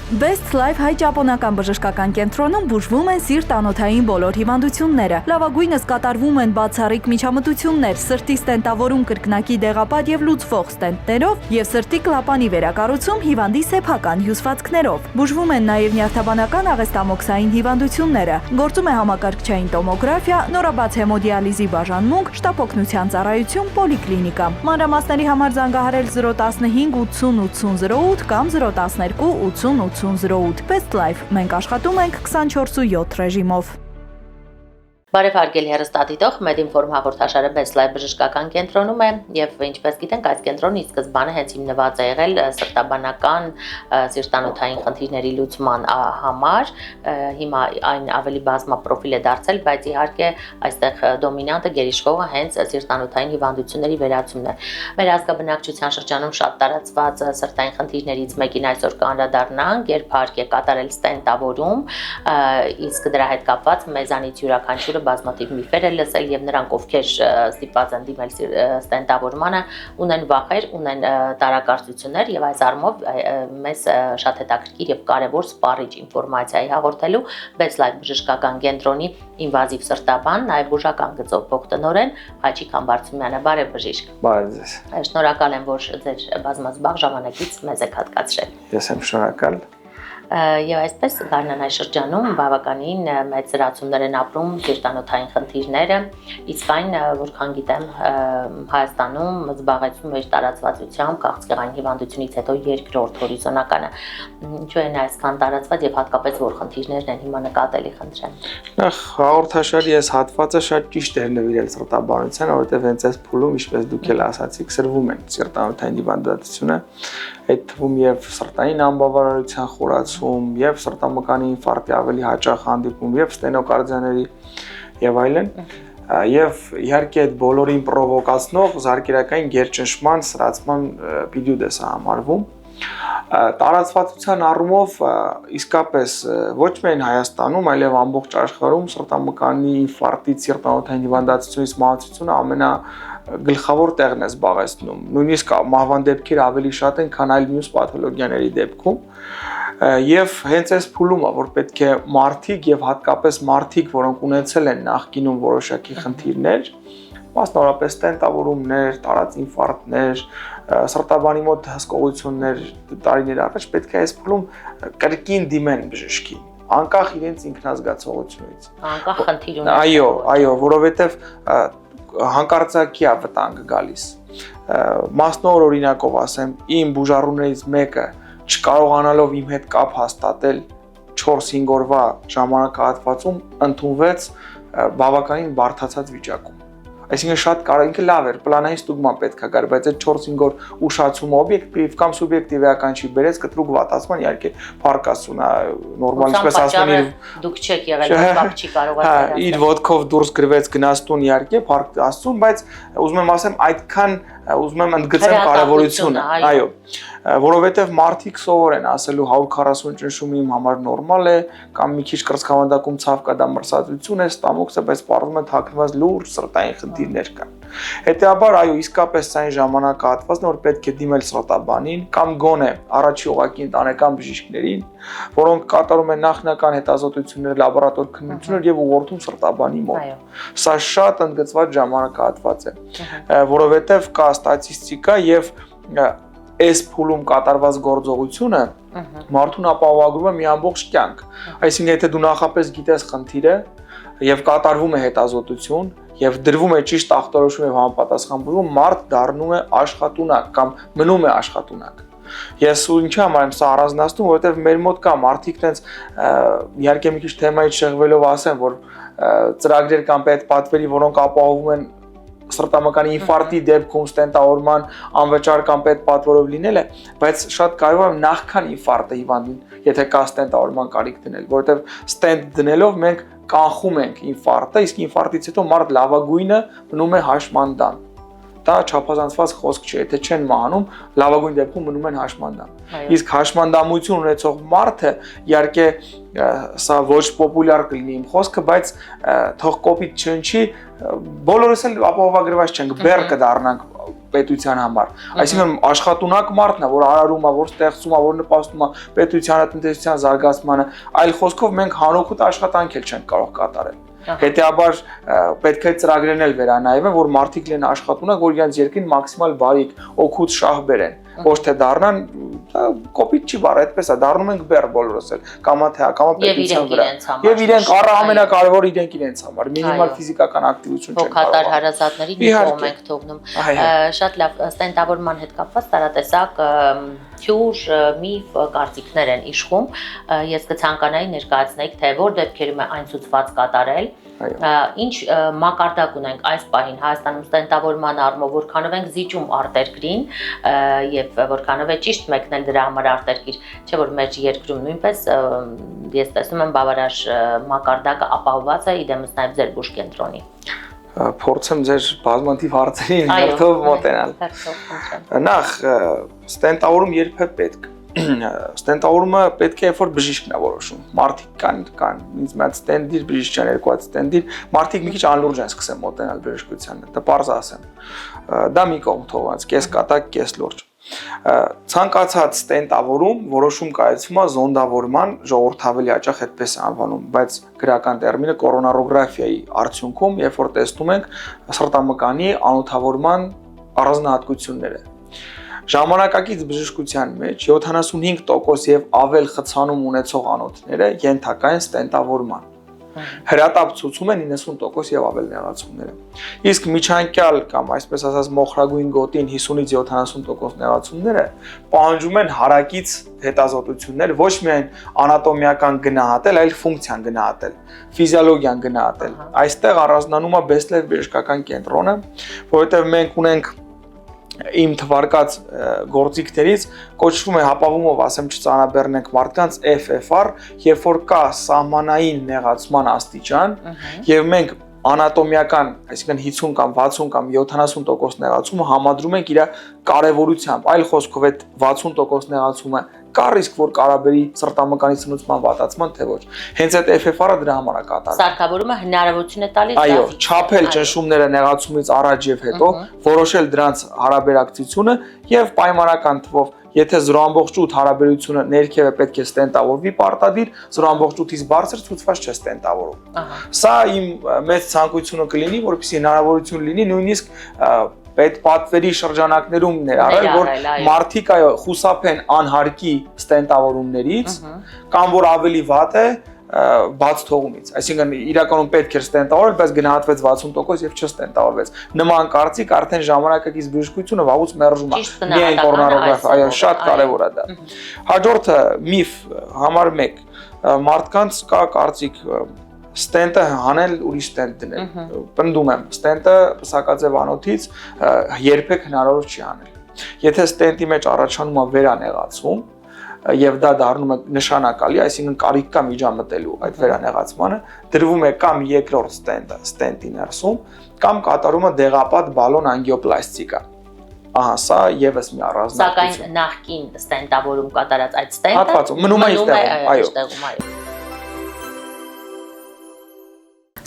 Best Life հայ-ճապոնական բժշկական կենտրոնում բուժվում են սիրտ-անոթային բոլոր հիվանդությունները։ Լավագույնս կատարվում են բացառիկ միջամտություններ, սրտի ստենտավորում կրկնակի դեղապատ եւ լուծվող ստենտներով եւ սրտի կլապանի վերակառուցում հիվանդի սեփական հյուսվածքներով։ Բուժվում են նաեւ նյարդաբանական աղեստամոքսային հիվանդությունները։ Գործում է համակարգչային տոմոգրաֆիա, նորաբաց հեմոդիալիզի բաժանմունք, շտապօգնության ծառայություն, պոլիկլինիկա։ Մանրամասների համար զանգահարել 015 80 80 08 կամ 012 80 8008 Best Life, մենք աշխատում ենք 24/7 ռեժիմով։ Բարև հարգելի հեռուստադիտող, Medinform հաղորդաշարը Best Life բժշկական կենտրոնում է եւ ինչպես գիտենք, այս կենտրոնը ի սկզբանե հենց հիմնված է եղել սրտաբանական սիրտանոթային խնդիրների լուծման համար, հիմա այն ավելի բազմապրոֆիլ է դարձել, բայց իհարկե այստեղ դոմինանտը գերիշխողը հենց սիրտանոթային հիվանդությունների վերացումն է։ Մեր ազգաբնակչության շրջանում շատ տարածված սրտային խնդիրներից մեկին այսօր կանդրադառնանք, երբ հարկ է կատարել ստենտավորում, իսկ դրա հետ կապված մեզանից յուրաքանչյուրը բազմաթիվ միֆեր է լսել եւ նրանք, ովքեր ստիպված են դիմել ստենտավորմանը, ունեն վախեր, ունեն տարակարծություններ եւ այս առումով մեզ շատ հետաքրքիր եւ կարեւոր սպառիչ ինֆորմացիայի հաղորդելու Best Life բժշկական կենտրոնի ինվազիվ սրտաբան, նաեւ բուժական գծով փոխտնօրեն Հաչիկ Համբարձումյանը։ Բարև բժիշկ։ Բարև ձեզ։ Շնորհակալ եմ, որ ձեր բազմազբաղ ժամանակից մեզ եք հատկացրել։ Ես եմ շնորհակալ։ Եվ այսպես Գառնանայ շրջանում բավականին մեծ զրացումներ են ապրում սիրտանոթային խնդիրները, իսկ այն, որքան գիտեմ, Հայաստանում զբաղեցնում է իր տարածվածությամբ քաղցկեղային հիվանդությունից հետո երկրորդ հորիզոնականը։ Ինչու են այսքան տարածված եւ հատկապես որ խնդիրներն են հիմա նկատելի, խնդրեմ։ Նախ հաղորդաշարի այս հատվածը շատ ճիշտ էր նվիրել սրտաբանության, որովհետեւ հենց այս փուլում, ինչպես դուք էլ ասացիք, սրվում են սիրտանոթային հիվանդությունները, այդ թվում եւ սրտային անբավարարության խորացում, եւ սրտամկանի ինֆարկտի ավելի հաճախ հանդիպում, եւ ստենոկարդիաների եւ այլն, եւ իհարկե այդ բոլորին պրովոկացնող զարկերակային գերճնշման սրացման պերիոդ է սա համարվում։ Տարածվածության առումով իսկապես ոչ միայն Հայաստանում, այլև ամբողջ աշխարհում սրտամկանի ինֆարկտից սիրտանոթային հիվանդությունից մահացությունը գլխավոր տեղն է զբաղեցնում։ Նույնիսկ մահվան դեպքերը ավելի շատ են, քան այլ մյուս պաթոլոգիաների դեպքում։ Եվ հենց այս փուլում է, որ պետք է մարդիկ եւ հատկապես մարդիկ, որոնք ունեցել են նախկինում որոշակի խնդիրներ, մասնավորապես ստենտավորումներ, տարած ինֆարկտներ, սրտաբանի մոտ հսկողություններ տարիներ առաջ, պետք է այս փուլում կրկին դիմեն բժշկին, անկախ իրենց ինքնազգացողությունից։ Անկախ խնդիր ունեցողից։ Այո, որովհետեւ հանկարծակի է վտանգ գալիս։ Մասնավոր օրինակով ասեմ, իմ բուժառուներից մեկը չկարողանալով իմ հետ կապ հաստատել 4-5 օրվա ժամանակահատվածում ընդունվեց բավականին բարդացած վիճակում։ Այսինքն շատ կարևոր, ինքը լավ էր, պլանային ստուգման պետք է գար, բայց այդ 4-5 օր ուշացումը օբյեկտիվ կամ սուբյեկտիվ էական չի բերեց կտրուկ վատացման, իհարկե փառկասուն է, նորմալ ինչպես ասում են, դուք չեք եղել, որ կապ չի կարողացել։ Իր ոտքով դուրս գրվեց գնաց տուն, իհարկե փառկասուն, բայց ուզում եմ ասեմ, այդքան ուզում եմ ընդգծեմ կարևորությունը, այո, որովհետև մարդիկ սովոր են ասելու 140 ճնշումը իմ համար նորմալ է, կամ մի քիչ կրծքավանդակում ցավ կա, դա մրսածություն է, ստամոքսը, բայց պարզվում է թաքնված լուրջ սրտային խնդիրներ կան։ Հետեւաբար, այո, իսկապես սա այն ժամանակահատվածն է, որ պետք է դիմել սրտաբանին կամ գոնե առաջի ուղղակի ընտանեկան բժիշկներին, որոնք կատարում են նախնական հետազոտություններ, լաբորատոր քննություններ եւ ուղղորդում սրտաբանի մոտ։ Սա շատ ընդգծված ժամանակահատված է, որովհետեւ կա ստատիստիկա եւ այս փուլում կատարված գործողությունը մարդուն ապահովագրում է մի ամբողջ կյանք։ Այսինքն, եթե դու նախապես գիտես խնդիրը եւ կատարվում է հետազոտություն եւ դրվում է ճիշտ ախտորոշում եւ համապատասխան բուժում, մարդ դառնում է աշխատունակ կամ մնում է աշխատունակ։ Ես ինչի համար եմ սա առանձնացնում, որովհետեւ մեր մոտ կա մարդիկ տենց իհարկե մի քիչ թեմայից շեղվելով ասեմ, որ ծրագրեր կամ պետպատվերի, որոնք ապահովում են սրտամկանի ինֆարկտի դեպքում ստենտավորման անվճար կամ պետպատվորով լինելը, բայց շատ կարևոր է նախքան ինֆարկտը հիվանդին, եթե կա ստենտավորման կարիք դնել, որովհետև ստենտ դնելով մենք կանխում ենք ինֆարկտը, իսկ ինֆարկտից հետո մարդ լավագույնը մնում է հաշմանդամ։ Դա չափազանցված խոսք չէ, եթե չեն մահանում, լավագույն դեպքում մնում են հաշմանդամ։ Իսկ հաշմանդամություն ունեցող մարդը իհարկե սա ոչ պոպուլյար կլինի իմ խոսքը, բայց թող կոպիտ չընչի, բոլորս էլ ապահովագրված չենք, բեռ կդառնանք պետության համար։ Այսինքն աշխատունակ մարդն է, որ արարում է, որ ստեղծում է, որ նպաստում է պետությանը, տնտեսության զարգացմանը, այլ խոսքով մենք հանրօգուտ աշխատանք էլ չենք կարող կատարել։ Հետեւաբար պետք է ծրագրերն էլ վերանայվեն, որ մարդիկ լինեն աշխատունակ, որ իրենց երկրին մաքսիմալ բարիք, օգուտ շահ բերեն, ոչ թե դառնան կոպիտ չի բառ, այդպես է, դառնում ենք բեռ բոլորս էլ, կամա թե կամա պետության վրա։ Եւ իրենք ամենակարևորը իրենց համար, մինիմալ ֆիզիկական ակտիվություն չեն կարող։ Հոգատար հարազատներին մի կողմ ենք թողնում։ Շատ լավ, ստենտավորման հետ կապված տարատեսակ հյուր, միֆ, կարծիքներ են իշխում։ Ես կցանկանայի ներկայացնեիք, թե որ դեպքերում է այն ցուցված կատարել, ինչ մակարդակ ունենք այս պահին Հայաստանում ստենտավորման առումով, որքանով ենք զիջում արտերկրին եւ որքանով է ճիշտ մեկնել դրա համար արտերկիր, չէ՞ որ մեր երկրում նույնպես ես տեսնում եմ բավարար մակարդակը ապահովված է իդեմս նաեւ ձեր բուժկենտրոնի։ Փորձեմ ձեր բազմաթիվ հարցերին հերթով մոտենալ։ Նախ ստենտավորում երբ է պետք։ Ստենտավորումը պետք է երբ բժիշկն է որոշում։ Մարդիկ կան, ինձ մոտ ստենդիր բժիշկ չեն, երկու հատ ստենդիր, մարդիկ մի քիչ անլուրջ են սկսել մոտենալ բժշկությանը, դա պարզ ասեմ։ Դա մի կողմ թողած, կես կատակ, կես լուրջ։ Ցանկացած ստենտավորում որոշում կայացվում է զոնդավորման, ժողովուրդ ավելի հաճախ այդպես է անվանում, բայց գրական տերմինը կորոնարոգրաֆիայի արդյունքում, երբ որ տեսնում ենք սրտամկանի անոթավորման առանձնահատկությունները։ Ժամանակակից բժշկության մեջ 75% եւ ավել խցանում ունեցող անոթները ենթակա են ստենտավորման։ Հրատապ ցուցում են 90% եւ ավել նեղացումները։ Իսկ միջանկյալ կամ այսպես ասած մոխրագույն գոտին 50-ից 70% նեղացումները պահանջում են հարակից հետազոտություններ, ոչ միայն անատոմիական գնահատել, այլ ֆունկցիան գնահատել, ֆիզիոլոգիան գնահատել։ Այստեղ առանձնանում է Բեսլեր բժշկական կենտրոնը, որովհետեւ մենք ունենք իմ թվարկած գործիքներից կոչվում է հապաղումով, ասեմ չծանրաբեռնենք մարդկանց FFR, երբ որ կա սահմանային նեղացման աստիճան եւ մենք անատոմիական, այսինքն 50 կամ 60 կամ 70% նեղացումը համադրում ենք իր կարևորությամբ, այլ խոսքով այդ 60% նեղացումը կա ռիսկ, որ կարաբերի սրտամկանի սնուցման վատացման, թե ոչ։ Հենց այդ FFR-ը դրա համար է կատարվում։ Սարքավորումը հնարավորություն է տալիս այո, չափել ճնշումները նեղացումից առաջ եւ հետո, որոշել դրանց հարաբերակցությունը եւ պայմանական թվով, եթե 0.8 հարաբերությունը ներքևը պետք է ստենտավորվի պարտադիր, 0.8-ից բարձր ցուցված չէ ստենտավորում։ Սա իմ մեծ ցանկությունը կլինի, որպեսզի հնարավորություն լինի նույնիսկ այդ պատվերի շրջանակներում ներառել, որ մարդիկ այո խուսափեն անհարկի ստենտավորումներից կամ որ ավելի վատ է բաց թողումից։ Այսինքն իրականում պետք էր ստենտավորել, բայց գնահատվեց 60% եւ չստենտավորվեց։ Նման կարծիք արդեն ժամանակակից բժշկությունը վաղուց մերժում է։ Միայն կորոնարոգրաֆիա, այո, շատ կարեւոր է դա։ Հաջորդը միֆ համար 1 մարդկանց կա կարծիք ստենտը հանել ուրիշ ստենտ դնել։ Պնդում եմ, ստենտը պսակաձև անոթից երբեք հնարավոր չի անել։ Եթե ստենտի մեջ առաջանում է վերանեղացում եւ դա դառնում է նշանակալի, այսինքն կարիք կա միջամտելու այդ վերանեղացմանը, դրվում է կամ երկրորդ ստենտը ստենտի ներսում, կամ կատարում է դեղապատ բալոն անգիոպլաստիկա։ Ահա, սա եւս մի առանձնահատկություն։ Սակայն նախքին ստենտավորում կատարած այդ ստենտը հատվածում մնում է այստեղում, այո։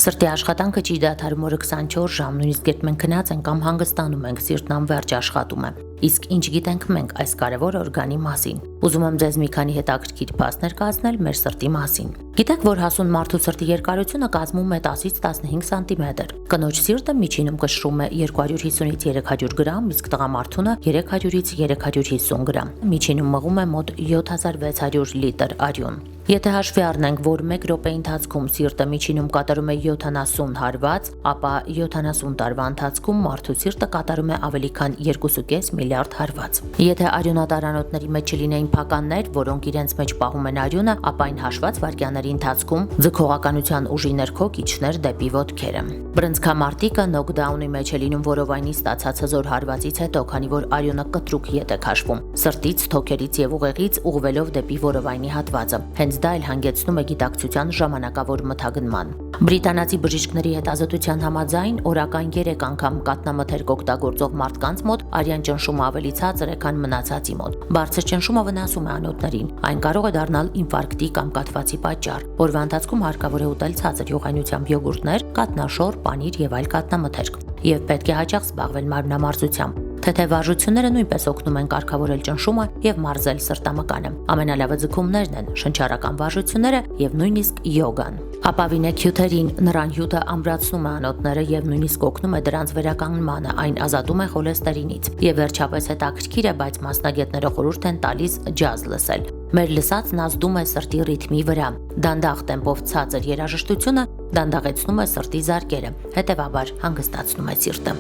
Սրտի աշխատանքը չի դադարում օրը 24 ժամ, նույնիսկ երբ մենք քնած ենք կամ հանգստանում ենք, սիրտն անվերջ աշխատում է։ Իսկ ինչ գիտենք մենք այս կարևոր օրգանի մասին։ Ուզում եմ ձեզ մի քանի հետաքրքիր փաստեր կազմել մեր սրտի մասին։ Գիտեք, որ հասուն մարդու սրտի երկարությունը կազմում է 10-ից 15 սանտիմետր։ Կնոջ սիրտը միջինում կշռում է 250-ից 300 գրամ, իսկ տղամարդունը 300-ից 350 գրամ։ Միջինում մղում է մոտ 7600 լիտր արյուն։ Եթե հաշվի առնենք, որ 1 րոպեի ընթացքում սիրտը միջինում կատարում է 70 հարված, ապա 70 տարվա ընթացքում մարդու սիրտը կատարում է ավելի քան 2.5 միլիարդ հարված։ Եթե արյունատարանոթների մեջ չլինեին փականներ, որոնք իրենց մեջ պահում են արյունը, ապա այն հաշված վայրկյանների ընթացքում ձգողականության ուժի ներքո կիչներ դեպի ոտքերը։ Բռնցքամարտիկը նոկդաունի մեջ է լինում որովայնի ստացած հզոր հարվածից հետո, քանի որ արյունը կտրուկ ետ է քաշվում սրտից, թոքերից եւ ուղեղից ուղղվելով դեպի որովայնի հատվածը։ Հենց դա էլ հանգեցնում է գիտակցության ժամանակավոր մթագնման։ Բրիտանացի բժիշկների հետազոտության համաձայն օրական 3 անգամ կաթնամթերք օգտագործող մարդկանց մոտ արյան ճնշումը ավելի ցածր է, քան մնացածի մոտ։ Բարձր ճնշումը վնասում է անոթներին։ Այն կարող է դառնալ ինֆարկտի կամ կաթվածի պատճառ։ Օրվա ընթացքում հարկավոր է ուտել ցածր յուղայնությամբ յոգուրտներ, կաթնաշոր, պանիր եւ այլ կաթնամթերք։ Եվ պետք է հաճախ զբաղվել մարմնամարզությամբ։ Թեթևարժությունները նույնպես օգնում են կարգավորել ճնշումը եւ մարզել սրտամկանը։ Ամենալավը ձգումներն են, շնչառական վարժությունները եւ նույնիսկ յոգան։ Ապավին է քյութերին, նրան հյութը ամրացնում է անոթները եւ նույնիսկ օգնում է դրանց վերականգնմանը, այն ազատում է խոլեստերինից։ Եվ վերջապես հետաքրքիր է, բայց մասնագետները խորհուրդ են տալիս ջազ լսել։ Մեր լսածն ազդում է սրտի ռիթմի վրա։ Դանդաղ տեմպով ցածր երաժշտությունը դանդաղեցնում է սրտի զարկերը, հետևաբար հանգստացնում է սիրտը։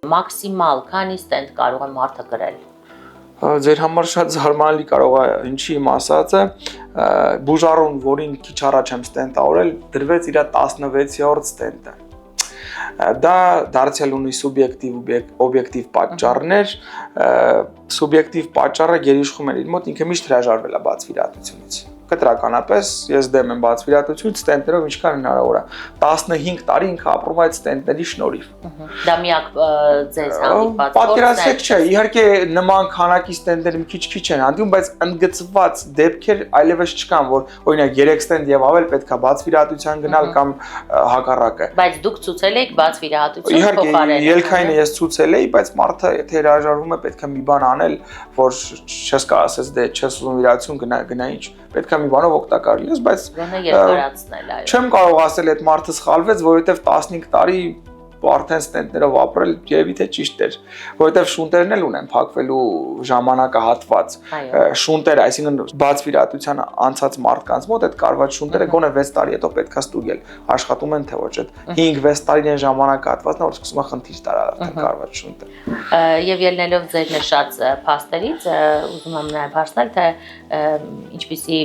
Մաքսիմալ քանի ստենտ կարող է մարդը կրել։ Ձեր համար շատ զարմանալի կարող է, ինչի իմ ասածը, բուժարուն, որին քիչ առաջ եմ ստենտավորել, դրվեց իր 16-րդ ստենտը։ Դա դարձյալ ունի սուբյեկտիվ օբյեկտիվ պատճառներ, սուբյեկտիվ պատճառը գերիշխում է իր մոտ, ինքը միշտ հրաժարվել է բացվիրատությունից։ Կտրականապես ես դեմ եմ բացվիրատություն ստենտերով ինչքան հնարավոր է 15 տարի ինքը ապրում այդ ստենտերի շնորհիվ։ Դա միակ ձեզ հանդիպած պատկերացրեք չէ, իհարկե նման քանակի ստենտեր մի քիչ են հանդիպում, բայց ընդգծված դեպքեր այլևս չկան, որ օրինակ 3 ստենտ եւ ավել պետքա բացվիրատության գնալ կամ հակառակը։ Բայց դուք ցուցել եք բացվիրատություն իհարկե ելքայինը ես ցուցել էի, բայց մարդը եթե հրաժարվում է պետքա մի բան անել, որ չես կարող ասես դե չես ուզում վիրատություն գնա ինչ, պետքա մի բանով օգտակար լինես, բայց երկարացնել, այո։ Չեմ կարող ասել այդ մարդը սխալվեց, որովհետև 15 տարի արդեն ստենտներով ապրել երևի թե ճիշտ էր, որովհետև շունտերն էլ ունեն փակվելու ժամանակահատված։ Շունտերը, այսինքն բացվիրատության անցած մարդկանց մոտ այդ կարված շունտերը գոնե 6 տարի հետո պետքա ստուգել, աշխատում են թե ոչ, այդ 5-6 տարին են ժամանակահատվածն, որ սկսում է խնդիր տարալ արդեն կարված շունտը։ Եվ ելնելով ձեր նշած փաստերից, ուզում եմ նաև հարցնել, թե ինչպիսի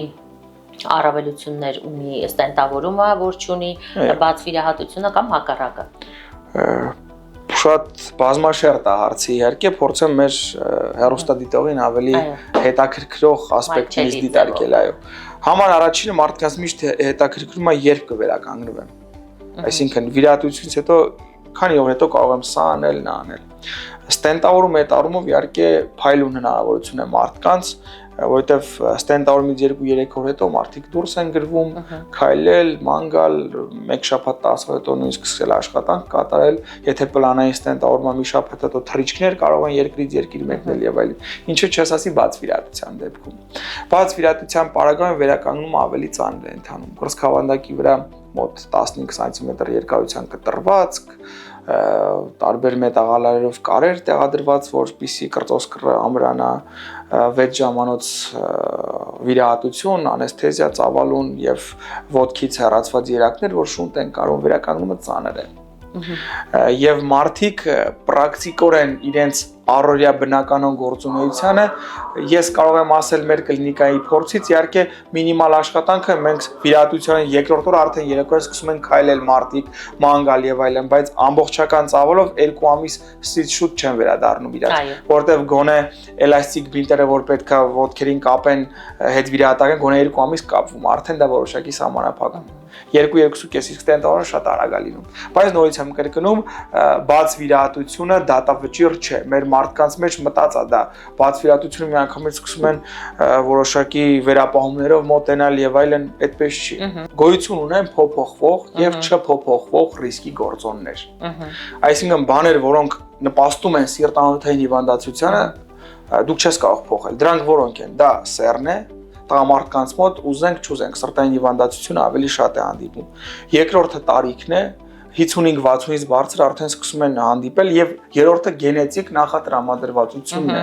առավելություններ ունի ստենտավորումը, որ չունի բացվիրահատությունը կամ հակառակը։ Շատ բազմաշերտ է հարցը, իհարկե փորձեմ մեր հեռուստադիտողին ավելի հետաքրքրող ասպեկտներից դիտարկել, այո։ Համար առաջինը մարդկանց միշտ հետաքրքրում է երբ կվերականգնվեմ։ Այսինքն վիրահատությունից հետո քանի օր հետո կարող եմ սա անել, նա անել։ Ստենտավորումը այդ առումով իհարկե փայլուն հնարավորություն է մարդկանց, որովհետև ստենտավորումից 2-3 օր հետո մարդիկ դուրս են գրվում, քայլել, ման գալ, 1 շաբաթ 10 օր հետո նույնիսկ սկսել աշխատանք կատարել, եթե պլանային ստենտավորումը մի շաբաթ հետո թռիչքներ կարող են երկրից երկիր մեկնել եւ այլն։ Ինչու՞ չես ասի բացվիրատության դեպքում։ Բացվիրատության պարագայում վերականգնումը ավելի ծանր է ընթանում։ Կրծքավանդակի վրա մոտ 15 սանտիմետր երկարության կտրվածք, տարբեր մետաղալարերով կարեր տեղադրված, որպեսզի կրծոսկրը ամրանա, 6 ժամանոց վիրահատություն, անեսթեզիա ծավալուն եւ ոտքից հեռացված երակներ, որ շունտ են կարող վերականգնումը ծանր է։ Եվ մարդիկ պրակտիկորեն իրենց առօրյա բնականon գործունեությանը ես կարող եմ ասել մեր կլինիկայի փորձից իհարկե մինիմալ աշխատանքը մենք վիրահատության երկրորդ օրը արդեն երեկոյան սկսում են քայլել մարդիկ, ման գալ եւ այլն, բայց ամբողջական ծավալով 2 ամիսից շուտ չեն վերադառնում իրար, որտեվ գոնե էլաստիկ բինտերը որ պետքա ոտքերին կապեն, հետ վիրահատական գոնե 2 ամիս կապվում, արդեն դա որոշակի սահմանափակում 2-2.5 ստենտավորը շատ արագ է լինում, բայց նորից եմ կրկնում, բաց վիրահատությունը դատավճիռ չէ, մեր մարդկանց մեջ մտած է դա, բաց վիրահատությունը միանգամից սկսում են որոշակի վերապահումներով մոտենալ եւ այլն, այդպես չի։ Գոյություն ունեն փոփոխվող եւ չփոփոխվող ռիսկի գործոններ։ Այսինքն բաներ, որոնք նպաստում են սիրտանոթային հիվանդացությանը, դուք չես կարող փոխել։ Դրանք որոնք են, դա սեռն է, տղամարդկանց մոտ ուզենք չուզենք սրտային հիվանդացությունը ավելի շատ է հանդիպում։ Երկրորդը տարիքն է, 55-60-ից բարձր արդեն սկսում են հանդիպել եւ երրորդը գենետիկ նախատրամադրվածությունն է։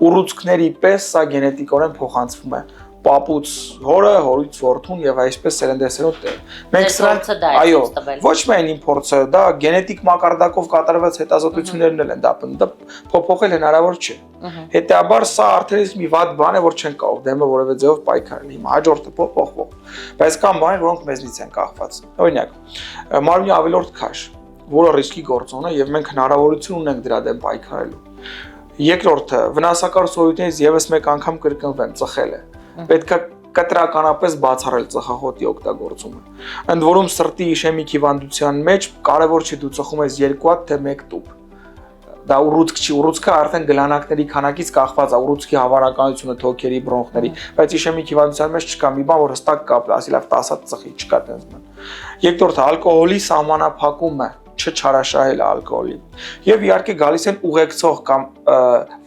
Ուռուցքների պես սա գենետիկորեն փոխանցվում է։ Պապուց հորը, հորից որդուն եւ այսպես սերնդեսերոտ է։ Մենք սրանք այո, ոչ միայն իմ փորձը, դա գենետիկ մակարդակով կատարված հետազոտություններն են դա փոփոխել հնարավոր չէ։ Հետեաբար սա արդեն մի վատ բան է, որ չեն կարող դեմը որևէ ձևով պայքարել։ Հիմա հաջորդը փոփոխվող։ Բայց կան բաներ, որոնք մեզնից են կախված։ Օրինակ, մարմնի ավելորդ քաշ, որը ռիսկի գործոն է եւ մենք հնարավորություն ունենք դրա դեմ պայքարելու։ Երկրորդը, վնասակար սովետներից եւս մեկ անգամ կրկնվեմ, ծխելը։ Պետք է կտրականապես բացառել ծխախոտի օգտագործումը։ Ընդ որում սրտի իշեմիկ հիվանդության մեջ կարևոր չի դու ծխում ես 2 հատ թե 1 տուփ։ Դա ուռուցք չի, ուռուցքը արդեն գլանակների քանակից կախված է, ուռուցքի հավանականությունը թոքերի, բրոնխների, բայց իշեմիկ հիվանդության մեջ չկա մի բան, որ հստակ կապ, ասի լավ 10 հատ ծխի, չկա այդպես բան։ Երկրորդը ալկոհոլի սահմանափակումը չչարաշահել ալկոհոլի։ Եվ իհարկե գալիս են ուղեկցող կամ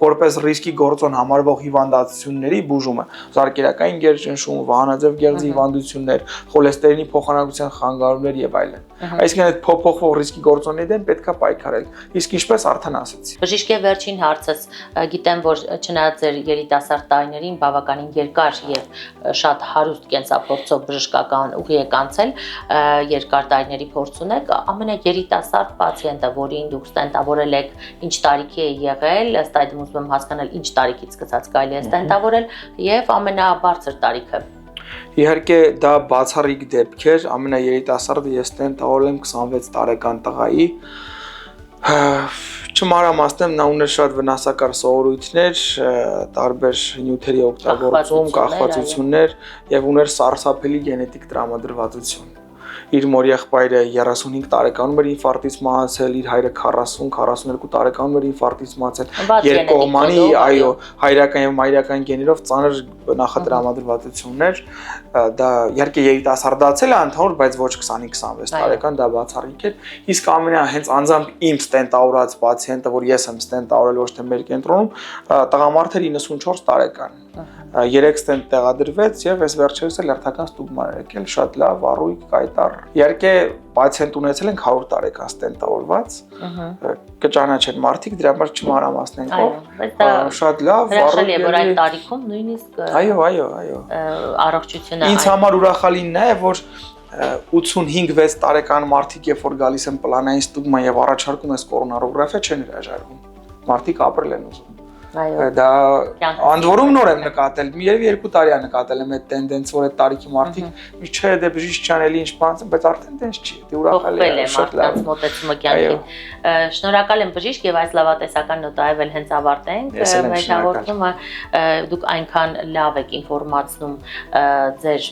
որպես ռիսկի գործոն համարվող հիվանդությունների բուժումը, զարկերակային գերճնշում, վահանաձև գեղձի հիվանդություններ, խոլեստերինի փոխանակության խանգարումներ եւ այլն։ Այսինքն այդ փոփոխվող ռիսկի գործոնների դեմ պետքա պայքարել։ Իսկ ինչպես արդեն ասացի։ Բժիշկ է վերջին հարցս, գիտեմ, որ չնայած ձեր երիտասարդ տարիներին բավականին երկար եւ շատ հարուստ կենսափորձով բժշկական ուղի եք անցել, երկար տարիների փորձ ունեք, ամենաերիտասարդ պացիենտը, որին դուք ստենտավորել եք, ինչ տարիքի է եղել, ըստ այդմ ուզում եմ հասկանալ ինչ տարիքից սկսած կարելի է ստենտավորել եւ ամենաբարձր տարիքը։ Իհարկե դա բացառիկ դեպք էր, ամենաերիտասարդը ես ստենտավորել եմ 26 տարեկան տղայի։ Չմանրամասնեմ, նա ուներ շատ վնասակար սովորույթներ, տարբեր նյութերի օգտագործում, կախվածություններ եւ ուներ սարսափելի գենետիկ տրամադրվածություն։ Իր մոր եղբայրը 35 տարեկանում էր ինֆարկտից մահացել, իր հայրը 40-42 տարեկանում էր ինֆարկտից մահացել։ Երկկողմանի, այո, հայրական եւ մայրական գեներով ծանր նախատրամադրվածություններ, դա իհարկե երիտասարդացել է ընդհանուր, բայց ոչ 20-26 տարեկան, դա բացառիկ է։ Իսկ հենց անձամբ իմ ստենտավորած պացիենտը, որ ես եմ ստենտավորել ոչ թե մեր կենտրոնում, տղամարդ էր 94 տարեկան։ 3 ստենտ տեղադրվեց եւ այս վերջերս էլ հերթական ստուգման էր եկել, շատ լավ, առույգ, կայտար։ Իհարկե պացիենտ ունեցել ենք 100 տարեկան ստենտավորված, կճանաչեն մարդիկ, դրա համար չմանրամասնենք ով։ Շատ լավ, առույգ է, որ այդ տարիքում նույնիսկ այո, առողջությունը ինձ համար ուրախալին է, որ 85-6 տարեկան մարդիկ, երբ որ գալիս են պլանային ստուգման եւ առաջարկում ես կորոնարոգրաֆիա, չեն հրաժարվում։ Մարդիկ ապրել են ուզում։ Դա անդորում նոր եմ նկատել, երևի 2 տարի է նկատել եմ այդ տենդենս, որ այդ տարիքի մարդիկ միշտ չէ դե բժիշկ չանելի ինչ բան, բայց արդեն տենց չի, դե ուրախալի է, շատ լավ։ Մոտեցումը կյանքին։ Շնորհակալ եմ բժիշկ եւ այս լավատեսական նոտայով էլ հենց ավարտենք մեր հաղորդումը, դուք այնքան լավ եք ինֆորմացնում ձեր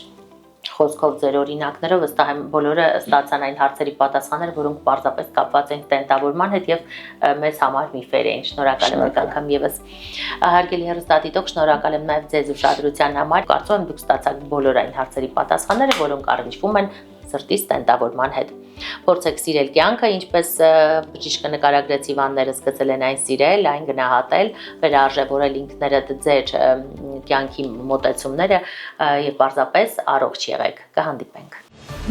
խոսքով ձեր օրինակներով, վստահ եմ բոլորը ստացան այն հարցերի պատասխանները, որոնք պարզապես կապված են ստենտավորման հետ եւ մեզ համար միֆեր էին։ Շնորհակալ եմ եք անգամ եւս։ Հարգելի հեռուստադիտող, շնորհակալ եմ նաեւ ձեզ ուշադրության համար։ Կարծում եմ դուք ստացաք բոլոր այն հարցերի պատասխանները, որոնք առնչվում են սրտի ստենտավորման հետ։ Փորձեք սիրել կյանքը, ինչպես բժիշկը նկարագրեց, հիվանդները սկսել են այն սիրել, այն գնահատել, վերարժևորել ինքներդ ձեր կյանքի մոտեցումները եւ պարզապես առողջ եղեք։ Կհանդիպենք։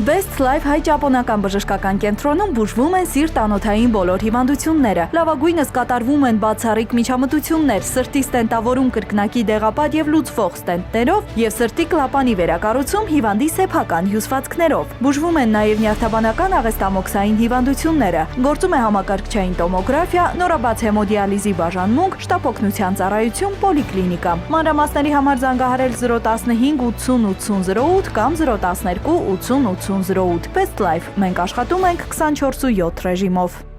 Best Life հայ-ճապոնական բժշկական կենտրոնում բուժվում են սիրտ-անոթային բոլոր հիվանդությունները։ Լավագույնս կատարվում են բացառիկ միջամտություններ, սրտի ստենտավորում կրկնակի դեղապատ եւ լուծվող ստենտներով եւ սրտի կլապանի վերակառուցում հիվանդի սեփական հյուսվածքներով։ Բուժվում են նաեւ նյարդաբանական աղեստամոքսային հիվանդությունները։ Գործում է համակարգչային տոմոգրաֆիա, նորաբաց հեմոդիալիզի բաժանմունք, շտապօգնության ծառայություն, պոլիկլինիկա։ Մանրամասների համար զանգահարել 015 80 80 08 կամ 012 80 80 08 Best Life։ Մենք աշխատում ենք 24/7 ռեժիմով։